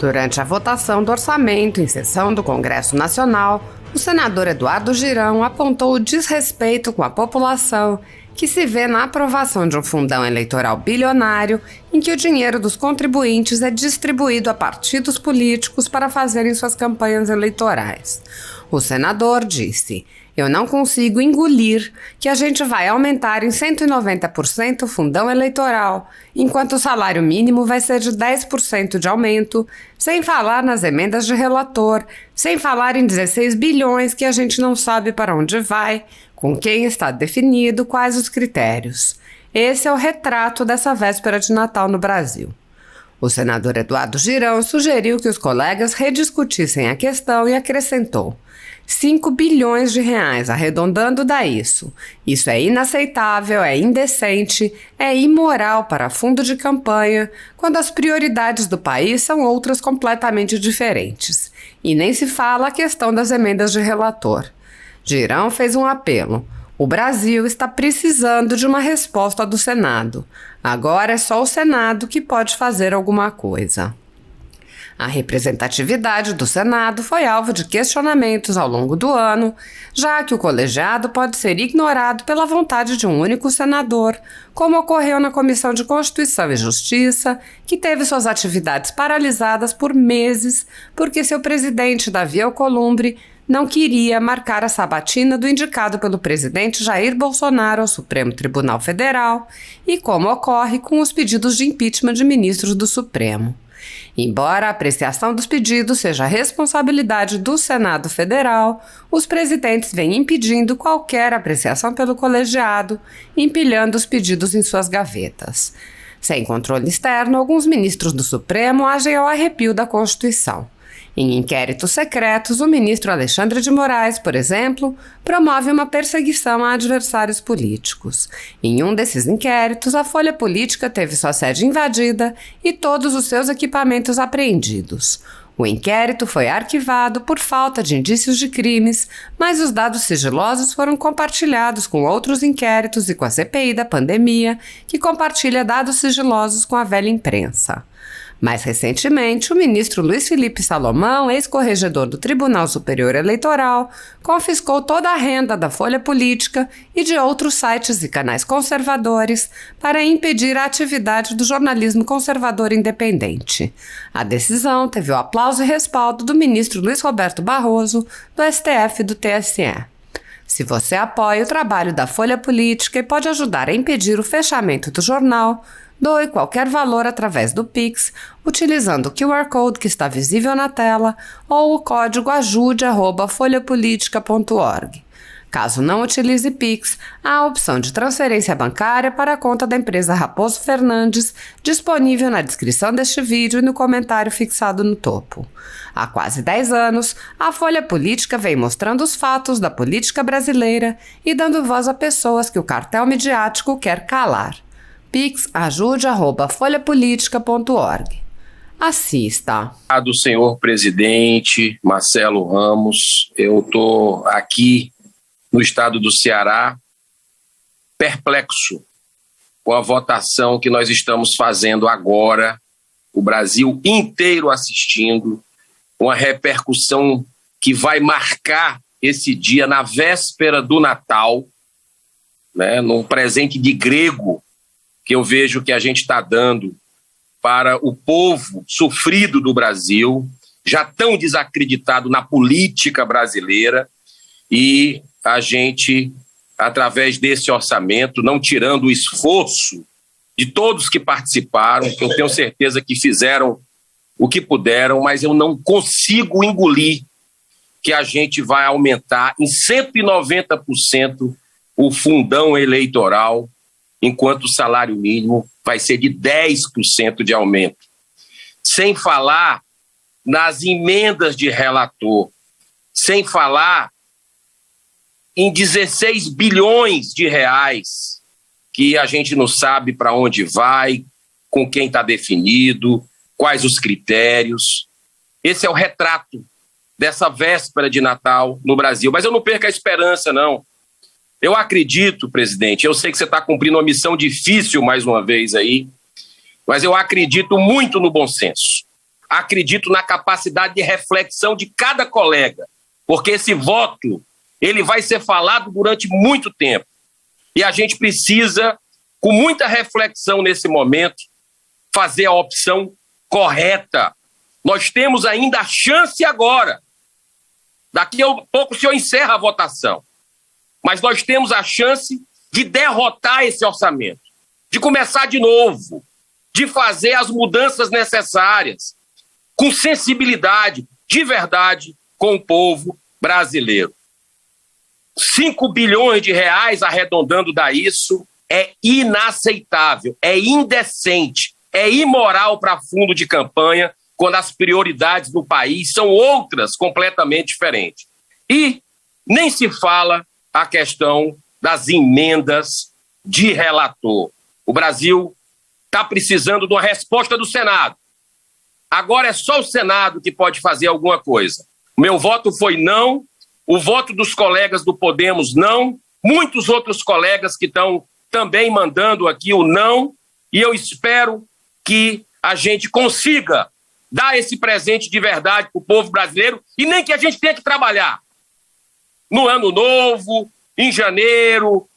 Durante a votação do orçamento em sessão do Congresso Nacional, o senador Eduardo Girão apontou o desrespeito com a população que se vê na aprovação de um fundão eleitoral bilionário em que o dinheiro dos contribuintes é distribuído a partidos políticos para fazerem suas campanhas eleitorais. O senador disse: "Eu não consigo engolir que a gente vai aumentar em 190% o fundão eleitoral, enquanto o salário mínimo vai ser de 10% de aumento, sem falar nas emendas de relator, sem falar em 16 bilhões que a gente não sabe para onde vai, com quem está definido, quais os critérios." Esse é o retrato dessa véspera de Natal no Brasil. O senador Eduardo Girão sugeriu que os colegas rediscutissem a questão e acrescentou: 5 bilhões de reais, arredondando dá isso. Isso é inaceitável, é indecente, é imoral para fundo de campanha, quando as prioridades do país são outras completamente diferentes. E nem se fala a questão das emendas de relator. Girão fez um apelo. O Brasil está precisando de uma resposta do Senado. Agora é só o Senado que pode fazer alguma coisa. A representatividade do Senado foi alvo de questionamentos ao longo do ano, já que o colegiado pode ser ignorado pela vontade de um único senador, como ocorreu na Comissão de Constituição e Justiça, que teve suas atividades paralisadas por meses porque seu presidente, Davi Alcolumbre, não queria marcar a sabatina do indicado pelo presidente Jair Bolsonaro ao Supremo Tribunal Federal e como ocorre com os pedidos de impeachment de ministros do Supremo. Embora a apreciação dos pedidos seja responsabilidade do Senado Federal, os presidentes vêm impedindo qualquer apreciação pelo colegiado, empilhando os pedidos em suas gavetas. Sem controle externo, alguns ministros do Supremo agem ao arrepio da Constituição. Em inquéritos secretos, o ministro Alexandre de Moraes, por exemplo, promove uma perseguição a adversários políticos. Em um desses inquéritos, a Folha Política teve sua sede invadida e todos os seus equipamentos apreendidos. O inquérito foi arquivado por falta de indícios de crimes, mas os dados sigilosos foram compartilhados com outros inquéritos e com a CPI da pandemia, que compartilha dados sigilosos com a velha imprensa. Mais recentemente, o ministro Luiz Felipe Salomão, ex-corregedor do Tribunal Superior Eleitoral, confiscou toda a renda da Folha Política e de outros sites e canais conservadores para impedir a atividade do jornalismo conservador independente. A decisão teve o aplauso e respaldo do ministro Luiz Roberto Barroso, do STF e do TSE. Se você apoia o trabalho da Folha Política e pode ajudar a impedir o fechamento do jornal, doe qualquer valor através do Pix, utilizando o QR Code que está visível na tela ou o código ajude@folhapolitica.org. Caso não utilize Pix, há a opção de transferência bancária para a conta da empresa Raposo Fernandes, disponível na descrição deste vídeo e no comentário fixado no topo. Há quase 10 anos, a Folha Política vem mostrando os fatos da política brasileira e dando voz a pessoas que o cartel midiático quer calar. pix@folhapolitica.org. Assista. Do senhor presidente Marcelo Ramos, eu estou aqui no estado do Ceará perplexo com a votação que nós estamos fazendo agora, o Brasil inteiro assistindo, uma repercussão que vai marcar esse dia na véspera do Natal, né, num presente de grego que eu vejo que a gente está dando para o povo sofrido do Brasil, já tão desacreditado na política brasileira, e a gente, através desse orçamento, não tirando o esforço de todos que participaram, que eu tenho certeza que fizeram o que puderam, mas eu não consigo engolir que a gente vai aumentar em 190% o fundão eleitoral, enquanto o salário mínimo vai ser de 10% de aumento. Sem falar nas emendas de relator, sem falar em 16 bilhões de reais, que a gente não sabe para onde vai, com quem está definido, quais os critérios. Esse é o retrato dessa véspera de Natal no Brasil. Mas eu não perco a esperança, não. Eu acredito, presidente, eu sei que você está cumprindo uma missão difícil mais uma vez aí, mas eu acredito muito no bom senso. acredito na capacidade de reflexão de cada colega, porque esse voto, ele vai ser falado durante muito tempo. E a gente precisa, com muita reflexão nesse momento, fazer a opção correta. Nós temos ainda a chance agora. Daqui a pouco o senhor encerra a votação. Mas nós temos a chance de derrotar esse orçamento, de começar de novo, de fazer as mudanças necessárias, com sensibilidade, de verdade, com o povo brasileiro. 5 bilhões de reais, arredondando daí isso, é inaceitável, é indecente, é imoral para fundo de campanha, quando as prioridades do país são outras completamente diferentes. E nem se fala a questão das emendas de relator. O Brasil está precisando de uma resposta do Senado. Agora é só o Senado que pode fazer alguma coisa. O meu voto foi não, o voto dos colegas do Podemos não, muitos outros colegas que estão também mandando aqui o não, e eu espero que a gente consiga dar esse presente de verdade para o povo brasileiro, e nem que a gente tenha que trabalhar no ano novo, em janeiro,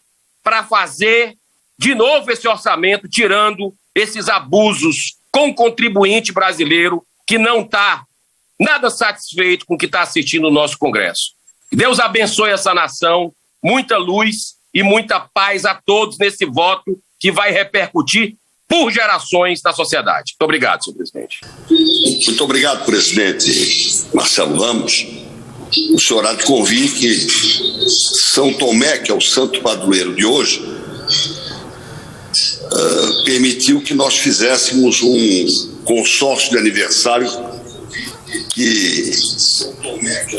para fazer de novo esse orçamento, tirando esses abusos com o contribuinte brasileiro que não está nada satisfeito com o que está assistindo o nosso Congresso. Deus abençoe essa nação, muita luz e muita paz a todos nesse voto que vai repercutir por gerações da sociedade. Muito obrigado, senhor presidente. Muito obrigado, presidente Marcelo Ramos. O senhor há de convir que São Tomé, que é o santo padroeiro de hoje, permitiu que nós fizéssemos um consórcio de aniversário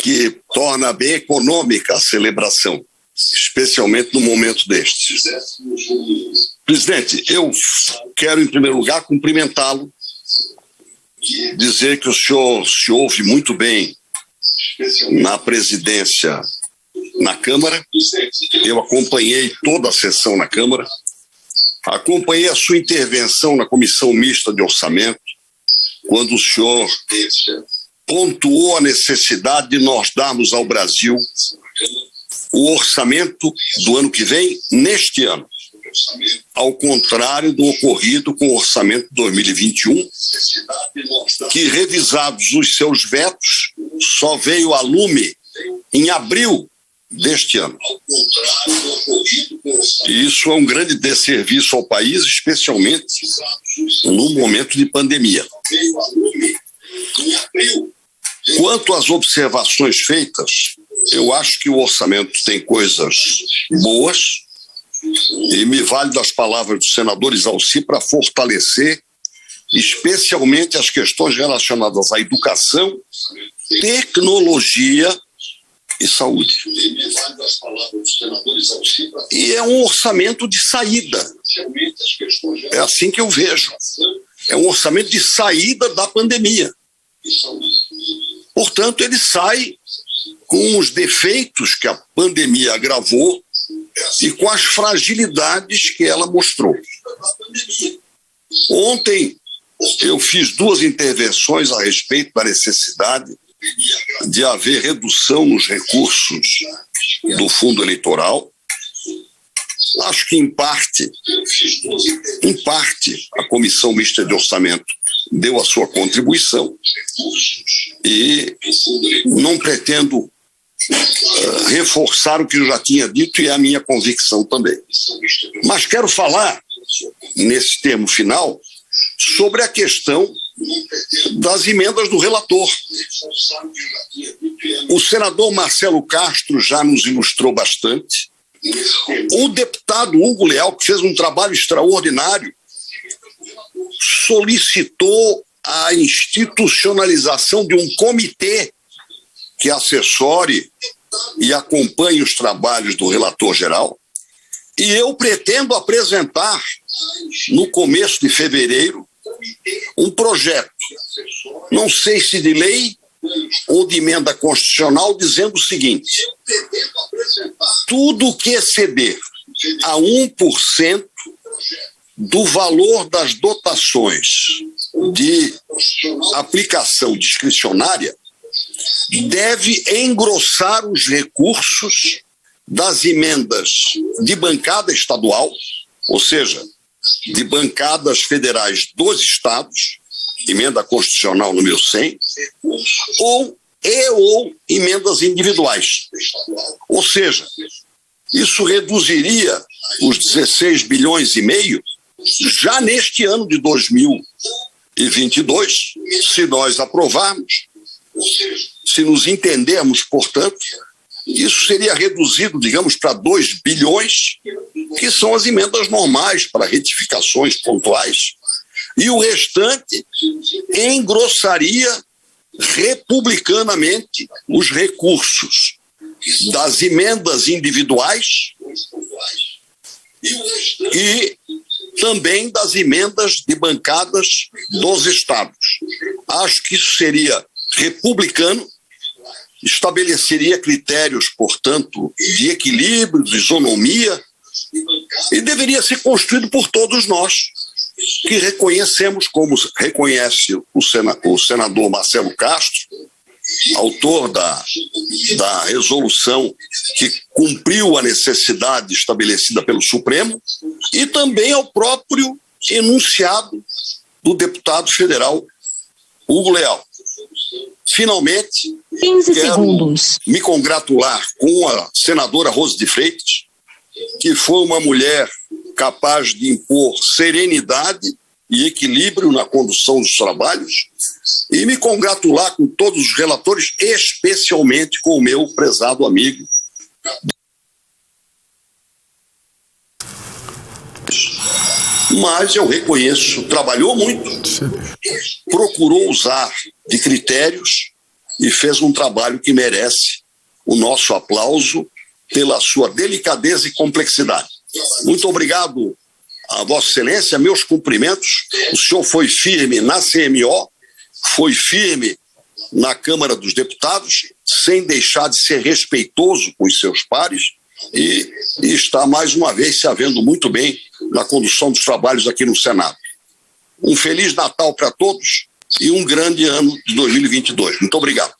que torna bem econômica a celebração, especialmente no momento deste. Presidente, eu quero, em primeiro lugar, cumprimentá-lo, dizer que o senhor se ouve muito bem na presidência na Câmara. Eu acompanhei toda a sessão na Câmara, acompanhei a sua intervenção na Comissão Mista de Orçamento, quando o senhor pontuou a necessidade de nós darmos ao Brasil o orçamento do ano que vem, neste ano, ao contrário do ocorrido com o orçamento de 2021, que, revisados os seus vetos, só veio a lume em abril deste ano. E isso é um grande desserviço ao país, especialmente no momento de pandemia. Quanto às observações feitas, eu acho que o orçamento tem coisas boas, e me vale das palavras do senador Isalci para fortalecer especialmente as questões relacionadas à educação, tecnologia e saúde. E é um orçamento de saída. É assim que eu vejo. É um orçamento de saída da pandemia. Portanto, ele sai com os defeitos que a pandemia agravou e com as fragilidades que ela mostrou. Ontem eu fiz 2 intervenções a respeito da necessidade de haver redução nos recursos do fundo eleitoral. Acho que, em parte, a Comissão Mista de Orçamento deu a sua contribuição e não pretendo reforçar o que eu já tinha dito e é a minha convicção também. Mas quero falar, nesse termo final, sobre a questão das emendas do relator. O senador Marcelo Castro já nos ilustrou bastante. O deputado Hugo Leal, que fez um trabalho extraordinário, solicitou a institucionalização de um comitê que assessore e acompanhe os trabalhos do relator geral. E eu pretendo apresentar, no começo de fevereiro, um projeto, não sei se de lei ou de emenda constitucional, dizendo o seguinte: tudo que exceder a 1% do valor das dotações de aplicação discricionária deve engrossar os recursos das emendas de bancada estadual, ou seja, de bancadas federais dos estados, emenda constitucional número 100, ou emendas individuais. Ou seja, isso reduziria os 16 bilhões e meio já neste ano de 2022, se nós aprovarmos, se nos entendermos, portanto, isso seria reduzido, digamos, para 2 bilhões, que são as emendas normais para retificações pontuais. E o restante engrossaria republicanamente os recursos das emendas individuais e também das emendas de bancadas dos estados. Acho que isso seria republicano, estabeleceria critérios, portanto, de equilíbrio, de isonomia, e deveria ser construído por todos nós, que reconhecemos, como reconhece o senador Marcelo Castro, autor da resolução que cumpriu a necessidade estabelecida pelo Supremo, e também ao próprio enunciado do deputado federal Hugo Leal. Finalmente, 15 quero segundos. me congratular com a senadora Rose de Freitas, que foi uma mulher capaz de impor serenidade e equilíbrio na condução dos trabalhos, e me congratular com todos os relatores, especialmente com o meu prezado amigo. Mas eu reconheço, trabalhou muito, procurou usar de critérios e fez um trabalho que merece o nosso aplauso pela sua delicadeza e complexidade. Muito obrigado a Vossa Excelência, meus cumprimentos. O senhor foi firme na CMO, foi firme na Câmara dos Deputados, sem deixar de ser respeitoso com os seus pares, e está mais uma vez se havendo muito bem na condução dos trabalhos aqui no Senado. Um Feliz Natal para todos e um grande ano de 2022. Muito obrigado.